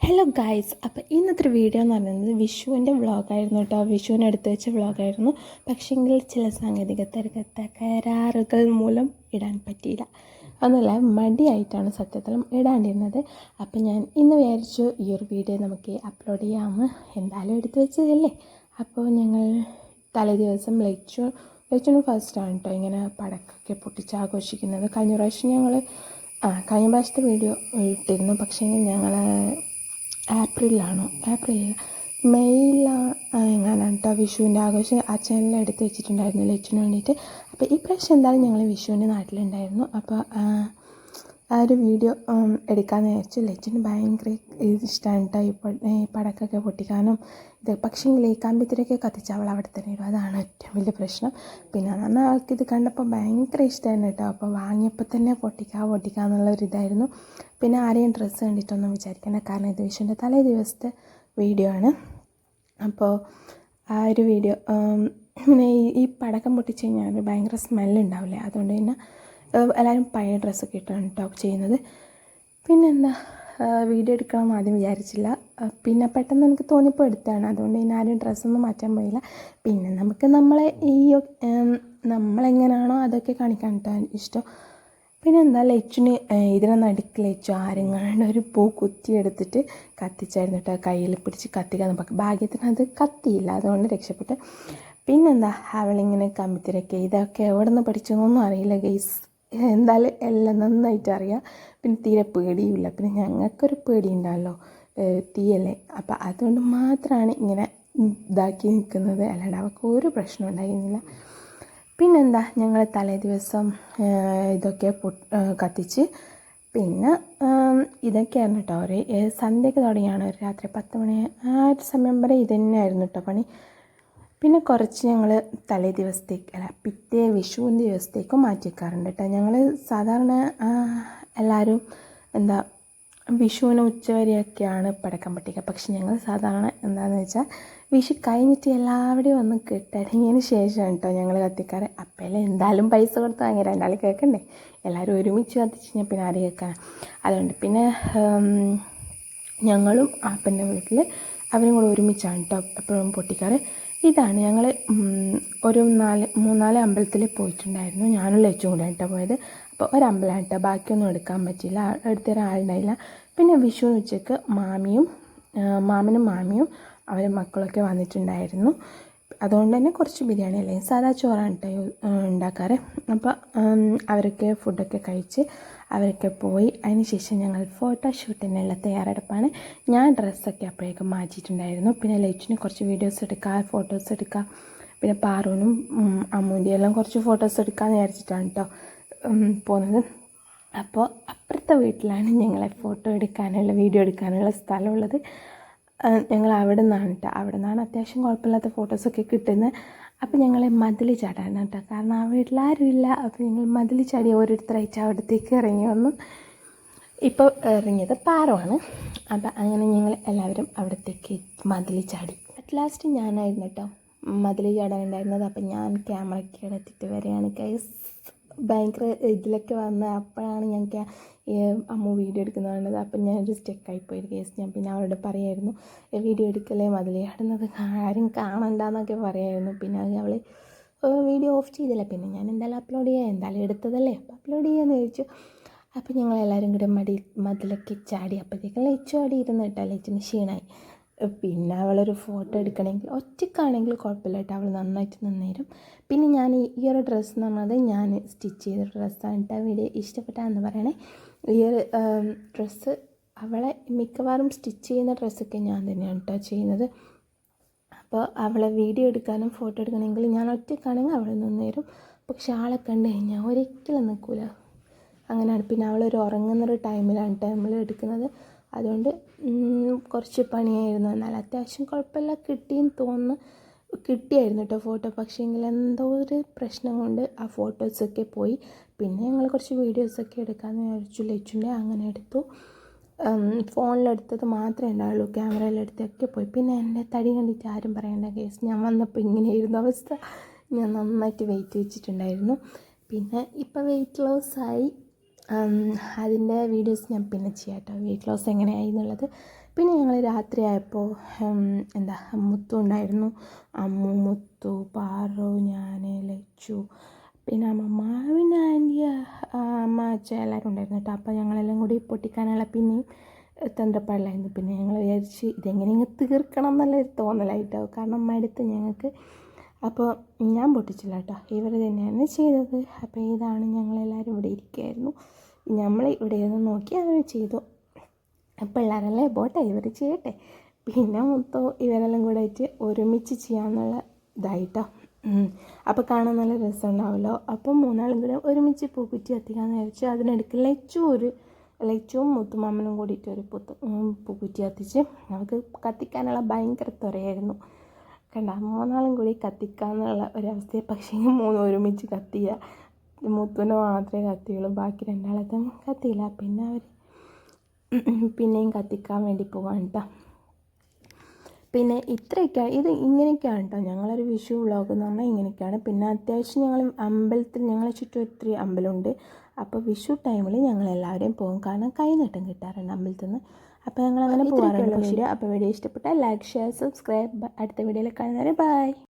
Hello guys, അപ്പോൾ ഇന്നത്തെ video എന്ന് പറയുന്നത് വിഷുവിൻ്റെ വ്ളോഗായിരുന്നു കേട്ടോ. വിഷുവിന് എടുത്തു വെച്ച വ്ളോഗായിരുന്നു. പക്ഷേങ്കിൽ ചില സാങ്കേതിക തകരാറുകൾ മൂലം ഇടാൻ പറ്റിയില്ല. ഒന്നുമില്ല, മടിയായിട്ടാണ് സത്യത്തിലും ഇടാണ്ടിരുന്നത്. അപ്പോൾ ഞാൻ ഇന്ന് വിചാരിച്ചു ഈ ഒരു വീഡിയോ നമുക്ക് അപ്ലോഡ് ചെയ്യാമെന്ന്. എന്തായാലും എടുത്തു വെച്ചതല്ലേ. അപ്പോൾ ഞങ്ങൾ തലേ ദിവസം ലച്ചുന് ഫസ്റ്റാണ് കേട്ടോ ഇങ്ങനെ പടക്കൊക്കെ പൊട്ടിച്ച് ആഘോഷിക്കുന്നത്. കഴിഞ്ഞ പ്രാവശ്യത്തെ വീഡിയോ ഇട്ടിരുന്നു. പക്ഷേ ഞങ്ങൾ മെയ്യിലാണ് എങ്ങനെയാണ് കേട്ടോ വിഷുവിൻ്റെ ആഘോഷം ആ ചാനലിൽ എടുത്ത് വെച്ചിട്ടുണ്ടായിരുന്നു ലച്ചിന് വേണ്ടിയിട്ട്. അപ്പോൾ ഈ പ്രാവശ്യം എന്തായാലും ഞങ്ങൾ വിഷുവിൻ്റെ നാട്ടിലുണ്ടായിരുന്നു. അപ്പോൾ ആ ഒരു വീഡിയോ എടുക്കാമെന്ന് വിചാരിച്ചു. ലച്ചിന് ഭയങ്കര ഇഷ്ടമാണ് കേട്ടോ ഈ പടക്കൊക്കെ പൊട്ടിക്കാനും ഇത്. പക്ഷേങ്കിൽ ഈ കമ്പിത്തിരയൊക്കെ കത്തിച്ച് അവൾ അവിടെ തന്നെ ഇടും. അതാണ് ഏറ്റവും വലിയ പ്രശ്നം. പിന്നെ അന്ന് ആൾക്കിത് കണ്ടപ്പോൾ ഭയങ്കര ഇഷ്ടമായിരുന്നു കേട്ടോ. അപ്പോൾ വാങ്ങിയപ്പോൾ തന്നെ പൊട്ടിക്കാമെന്നുള്ളൊരിതായിരുന്നു. പിന്നെ ആരെയും ഡ്രസ്സ് കണ്ടിട്ടൊന്നും വിചാരിക്കേണ്ട, കാരണം ഇത് വിഷുവിൻ്റെ തലേ ദിവസത്തെ വീഡിയോ ആണ്. അപ്പോൾ ആ ഒരു വീഡിയോ പിന്നെ ഈ പടക്കം പൊട്ടിച്ച് കഴിഞ്ഞാൽ ഭയങ്കര സ്മെല്ലുണ്ടാവില്ലേ, അതുകൊണ്ട് തന്നെ എല്ലാവരും പഴയ ഡ്രസ്സൊക്കെ ഇട്ടാണ് കേട്ടോ ചെയ്യുന്നത്. പിന്നെന്താ, വീഡിയോ എടുക്കണമെന്ന് ആദ്യം വിചാരിച്ചില്ല. പിന്നെ പെട്ടെന്ന് എനിക്ക് തോന്നിയപ്പോൾ എടുത്തതാണ്. അതുകൊണ്ട് ഇനി ആരും ഡ്രസ്സൊന്നും മാറ്റാൻ പോയില്ല. പിന്നെ നമുക്ക് നമ്മളെങ്ങനെയാണോ അതൊക്കെ കാണിക്കാൻ ഇഷ്ടം. പിന്നെ എന്താ, ലച്ചുന് ഇതിനെ നടുക്ക് ലച്ചു ആരെങ്ങാണ്ട് ഒരു പൂ കുത്തിയെടുത്തിട്ട് കത്തിച്ചായിരുന്നു കേട്ടോ. കയ്യിൽ പിടിച്ച് കത്തിക്കാൻ ഭാഗ്യത്തിന് അത് കത്തിയില്ല, അതുകൊണ്ട് രക്ഷപ്പെട്ട്. പിന്നെന്താ, അവളിങ്ങനെ കമ്പിത്തിരക്കെ ഇതൊക്കെ എവിടെ നിന്ന് പഠിച്ചെന്നൊന്നും അറിയില്ല ഗെയ്സ്. എന്തായാലും എല്ലാം നന്നായിട്ട് അറിയാം. പിന്നെ തീരെ പേടിയുമില്ല. പിന്നെ ഞങ്ങൾക്കൊരു പേടി ഉണ്ടാവല്ലോ, തീയല്ലേ. അപ്പം അതുകൊണ്ട് മാത്രമാണ് ഇങ്ങനെ ഇതാക്കി നിൽക്കുന്നത്. അല്ലാണ്ട് അവൾക്ക് ഒരു പ്രശ്നം ഉണ്ടായിരുന്നില്ല. പിന്നെന്താ, ഞങ്ങൾ തലേ ദിവസം ഇതൊക്കെ കത്തിച്ച് പിന്നെ ഇതൊക്കെയായിരുന്നു കേട്ടോ. ഒരു സന്ധ്യയ്ക്ക് തുടങ്ങിയാണ്, ഒരു രാത്രി 10 മണി ആ ഒരു സമയം വരെ ഇത് തന്നെയായിരുന്നു കേട്ടോ പണി. പിന്നെ കുറച്ച് ഞങ്ങൾ തലേ ദിവസത്തേക്ക് പിറ്റേ വിഷുവിൻ്റെ ദിവസത്തേക്കും മാറ്റി വെക്കാറുണ്ട് കേട്ടോ. ഞങ്ങൾ സാധാരണ എല്ലാവരും വിഷുവിന് ഉച്ചവരെയൊക്കെയാണ് പടക്കം പൊട്ടിക്കുക. പക്ഷെ ഞങ്ങൾ സാധാരണ എന്താണെന്ന് വെച്ചാൽ വിഷു കഴിഞ്ഞിട്ട് എല്ലാവരുടെയും ഒന്ന് കെട്ടടങ്ങിയതിന് ശേഷമാണ് കേട്ടോ ഞങ്ങൾ കത്തിക്കാറ്. അപ്പോൾ എന്തായാലും പൈസ കൊടുത്ത് വാങ്ങി രണ്ടാൾ കേൾക്കണ്ടേ. എല്ലാവരും ഒരുമിച്ച് കത്തിച്ച് കഴിഞ്ഞാൽ പിന്നെ ആര് കേൾക്കാൻ. അതുകൊണ്ട് പിന്നെ ഞങ്ങളും അപ്പൻ്റെ വീട്ടിൽ അവരും കൂടെ ഒരുമിച്ചാണ് കേട്ടോ എപ്പോഴും പൊട്ടിക്കാറ്. ഇതാണ് ഞങ്ങൾ ഒരു 3-4 അമ്പലത്തിൽ പോയിട്ടുണ്ടായിരുന്നു. ഞാനും ലച്ചും കൂടെ കേട്ടോ പോയത്. അപ്പോൾ ഒരമ്പലം കേട്ടോ, ബാക്കിയൊന്നും എടുക്കാൻ പറ്റില്ല, എടുത്തൊരാളുണ്ടായില്ല. പിന്നെ വിഷു ഉച്ചയ്ക്ക് മാമനും മാമിയും അവരെ മക്കളൊക്കെ വന്നിട്ടുണ്ടായിരുന്നു. അതുകൊണ്ട് തന്നെ കുറച്ച് ബിരിയാണി അല്ലെങ്കിൽ സാധാ ചോറാണ് കേട്ടോ ഉണ്ടാക്കാറ്. അപ്പോൾ അവരൊക്കെ ഫുഡൊക്കെ കഴിച്ച് അവരൊക്കെ പോയി. അതിന് ശേഷം ഞങ്ങൾ ഫോട്ടോഷൂട്ടിനുള്ള തയ്യാറെടുപ്പാണ്. ഞാൻ ഡ്രസ്സൊക്കെ അപ്പോഴേക്കും മാറ്റിയിട്ടുണ്ടായിരുന്നു. പിന്നെ ലച്ചുന് കുറച്ച് വീഡിയോസ് എടുക്കുക, ഫോട്ടോസ് എടുക്കുക. പിന്നെ പാറുവിനും അമ്മൂൻ്റെ എല്ലാം കുറച്ച് ഫോട്ടോസ് എടുക്കാമെന്ന് വിചാരിച്ചിട്ടാണ് കേട്ടോ പോകുന്നത്. അപ്പോൾ അപ്പുറത്തെ വീട്ടിലാണ് ഞങ്ങളെ ഫോട്ടോ എടുക്കാനുള്ള വീഡിയോ എടുക്കാനുള്ള സ്ഥലമുള്ളത്. ഞങ്ങൾ അവിടെ നിന്നാണ് അത്യാവശ്യം കുഴപ്പമില്ലാത്ത ഫോട്ടോസൊക്കെ കിട്ടുന്നത്. അപ്പോൾ ഞങ്ങൾ മതിൽ ചാടാണ് കേട്ടോ, കാരണം ആ വീട്ടിലാരും ഇല്ല. അപ്പോൾ ഞങ്ങൾ മതിൽ ചാടി ഓരോരുത്തരായിട്ട് അവിടത്തേക്ക് ഇറങ്ങി വന്നു. ഇപ്പോൾ ഇറങ്ങിയത് പാറമാണ്. അപ്പം അങ്ങനെ ഞങ്ങൾ എല്ലാവരും അവിടത്തേക്ക് മതിൽ ചാടി. അറ്റ് ലാസ്റ്റ് ഞാനായിരുന്നു കേട്ടോ മതിൽ ചാടാനുണ്ടായിരുന്നത്. അപ്പം ഞാൻ ക്യാമറയ്ക്ക് എടുത്തിട്ട് വരികയാണ് ഗൈസ്. ഭയങ്കര ഇതിലൊക്കെ വന്ന് അപ്പോഴാണ് ഞങ്ങൾക്ക് അമ്മ വീഡിയോ എടുക്കുന്നതാണത്. അപ്പം ഞാനൊരു സ്റ്റെക്കായിപ്പോയി കേസ്. ഞാൻ പിന്നെ അവരോട് പറയായിരുന്നു വീഡിയോ എടുക്കലേ മതിൽ ചാടുന്നത് ആരും കാണണ്ടെന്നൊക്കെ പറയായിരുന്നു. പിന്നെ അത് അവൾ വീഡിയോ ഓഫ് ചെയ്തില്ല. പിന്നെ ഞാൻ എന്തായാലും അപ്ലോഡ് ചെയ്യാം, എന്തായാലും എടുത്തതല്ലേ അപ്പോൾ അപ്ലോഡ് ചെയ്യാമെന്ന് ചോദിച്ചു. അപ്പോൾ ഞങ്ങളെല്ലാവരും കൂടെ മതിലൊക്കെ ചാടി. അപ്പോഴത്തേക്കും ലച്ചു ചാടി ഇരുന്ന് കേട്ടോ. ലച്ചിന് ക്ഷീണമായി. പിന്നെ അവളൊരു ഫോട്ടോ എടുക്കണമെങ്കിൽ ഒറ്റയ്ക്കാണെങ്കിൽ കുഴപ്പമില്ല കേട്ടോ, അവൾ നന്നായിട്ട് നിന്നേരും. പിന്നെ ഞാൻ ഈ ഒരു ഡ്രസ്സ് എന്ന് പറഞ്ഞത് ഞാൻ സ്റ്റിച്ച് ചെയ്ത ഡ്രസ്സാണ് കേട്ടോ. വീഡിയോ ഇഷ്ടപ്പെട്ടാന്ന് പറയണേ. ഈ ഒരു ഡ്രസ്സ് അവളെ മിക്കവാറും സ്റ്റിച്ച് ചെയ്യുന്ന ഡ്രസ്സൊക്കെ ഞാൻ തന്നെയാണ് കേട്ടോ ചെയ്യുന്നത്. അപ്പോൾ അവളെ വീഡിയോ എടുക്കാനും ഫോട്ടോ എടുക്കണമെങ്കിൽ ഞാൻ ഒറ്റയ്ക്കാണെങ്കിൽ അവൾ നിന്നേരും. പക്ഷെ ആളെ കണ്ടു കഴിഞ്ഞാൽ ഒരിക്കലും നിൽക്കില്ല, അങ്ങനെയാണ്. പിന്നെ അവളൊരു ഉറങ്ങുന്നൊരു ടൈമിലാണ് കേട്ടോ നമ്മൾ എടുക്കുന്നത്. അതുകൊണ്ട് കുറച്ച് പണിയായിരുന്നു. എന്നാൽ അത്യാവശ്യം കുഴപ്പമില്ല, കിട്ടിയായിരുന്നു കേട്ടോ ഫോട്ടോ. പക്ഷേങ്കിൽ എന്തോ ഒരു പ്രശ്നം കൊണ്ട് ആ ഫോട്ടോസൊക്കെ പോയി. പിന്നെ ഞങ്ങൾ കുറച്ച് വീഡിയോസൊക്കെ എടുക്കാമെന്ന് വിചാരിച്ചു. ലച്ചുൻ്റെ അങ്ങനെ എടുത്തു. ഫോണിലെടുത്തത് മാത്രമേ ഉണ്ടാവുള്ളൂ, ക്യാമറയിലെടുത്തൊക്കെ പോയി. പിന്നെ എൻ്റെ തടി കണ്ടിട്ട് ആരും പറയേണ്ട കേസ്. ഞാൻ വന്നപ്പോൾ ഇങ്ങനെയായിരുന്നു അവസ്ഥ. ഞാൻ നന്നായിട്ട് വെയിറ്റ് വെച്ചിട്ടുണ്ടായിരുന്നു. പിന്നെ ഇപ്പോൾ വെയിറ്റ് ലോസായി. അതിൻ്റെ വീഡിയോസ് ഞാൻ പിന്നെ ചെയ്യാം കേട്ടോ, വെയിറ്റ് ലോസ് എങ്ങനെയായി എന്നുള്ളത്. പിന്നെ ഞങ്ങൾ രാത്രിയായപ്പോൾ എന്താ മുത്തു ഉണ്ടായിരുന്നു, അമ്മു, മുത്തു, പാറു, ഞാൻ, ലച്ചു, പിന്നെ അമ്മമ്മ, പിന്നെ ആൻറ്റി, അമ്മ, അച്ഛൻ എല്ലാവരും ഉണ്ടായിരുന്നു കേട്ടോ. അപ്പോൾ ഞങ്ങളെല്ലാം കൂടി പൊട്ടിക്കാനുള്ള പിന്നെയും തന്ത്രപ്പാടിലായിരുന്നു. പിന്നെ ഞങ്ങൾ വിചാരിച്ച് ഇതെങ്ങനെ ഇങ്ങ് തീർക്കണം എന്നുള്ളൊരു തോന്നലായിട്ടാവും, കാരണം മടുത്ത് ഞങ്ങൾക്ക്. അപ്പോൾ ഞാൻ പൊട്ടിച്ചില്ല കേട്ടോ, ഇവർ തന്നെയാണ് ചെയ്തത്. അപ്പോൾ ഇതാണ്, ഞങ്ങളെല്ലാവരും ഇവിടെ ഇരിക്കുകയായിരുന്നു, നമ്മൾ ഇവിടെ ഇരുന്ന് നോക്കി അവർ ചെയ്തു. പിള്ളേരല്ലേ പോട്ടെ, ഇവർ ചെയ്യട്ടെ. പിന്നെ മൊത്തം ഇവരെല്ലാം കൂടെ ആയിട്ട് ഒരുമിച്ച് ചെയ്യാമെന്നുള്ള ഇതായിട്ടോ. അപ്പോൾ കാണാൻ നല്ല രസമുണ്ടാവുമല്ലോ. അപ്പം മൂന്നാളും കൂടെ ഒരുമിച്ച് പൂക്കുറ്റി കത്തിക്കാമെന്ന് വിചാരിച്ചു. അതിനിടയ്ക്ക് ലച്ചുവും മുത്തുമാമനും കൂടിയിട്ട് ഒരു പൂക്കുറ്റി കത്തിച്ച് നമുക്ക് കത്തിക്കാനുള്ള ഭയങ്കര ത്വരയായിരുന്നു. കണ്ട, മൂന്നാളും കൂടി കത്തിക്കാന്നുള്ള ഒരവസ്ഥയെ. പക്ഷേ മൂന്ന് ഒരുമിച്ച് കത്തിയില്ല, മുത്തുവിന് മാത്രമേ കത്തിയുള്ളൂ, ബാക്കി രണ്ടാളത്തും കത്തിയില്ല. പിന്നെ അവർ പിന്നെയും കത്തിക്കാൻ വേണ്ടി പോകാൻ കേട്ടോ. പിന്നെ ഇത്രയൊക്കെയാണ്, ഇത് ഇങ്ങനെയൊക്കെയാണ് കേട്ടോ ഞങ്ങളൊരു വിഷു വ്ളോഗ് എന്ന് പറഞ്ഞാൽ ഇങ്ങനെയൊക്കെയാണ്. പിന്നെ അത്യാവശ്യം ഞങ്ങൾ അമ്പലത്തിൽ, ഞങ്ങളെ ചുറ്റും ഒത്തിരി അമ്പലമുണ്ട്. അപ്പോൾ വിഷു ടൈമിൽ ഞങ്ങളെല്ലാവരെയും പോകും, കാരണം കൈനീട്ടം കിട്ടാറുണ്ട് അമ്പലത്തിൽ നിന്ന്. അപ്പോൾ ഞങ്ങൾ അങ്ങനെ പോകാറുണ്ട് വീഡിയോ. അപ്പോൾ വീഡിയോ ഇഷ്ടപ്പെട്ടാൽ ലൈക്ക്, ഷെയർ, സബ്സ്ക്രൈബ്. അടുത്ത വീഡിയോയിൽ കാണുന്നവരെ ബൈ.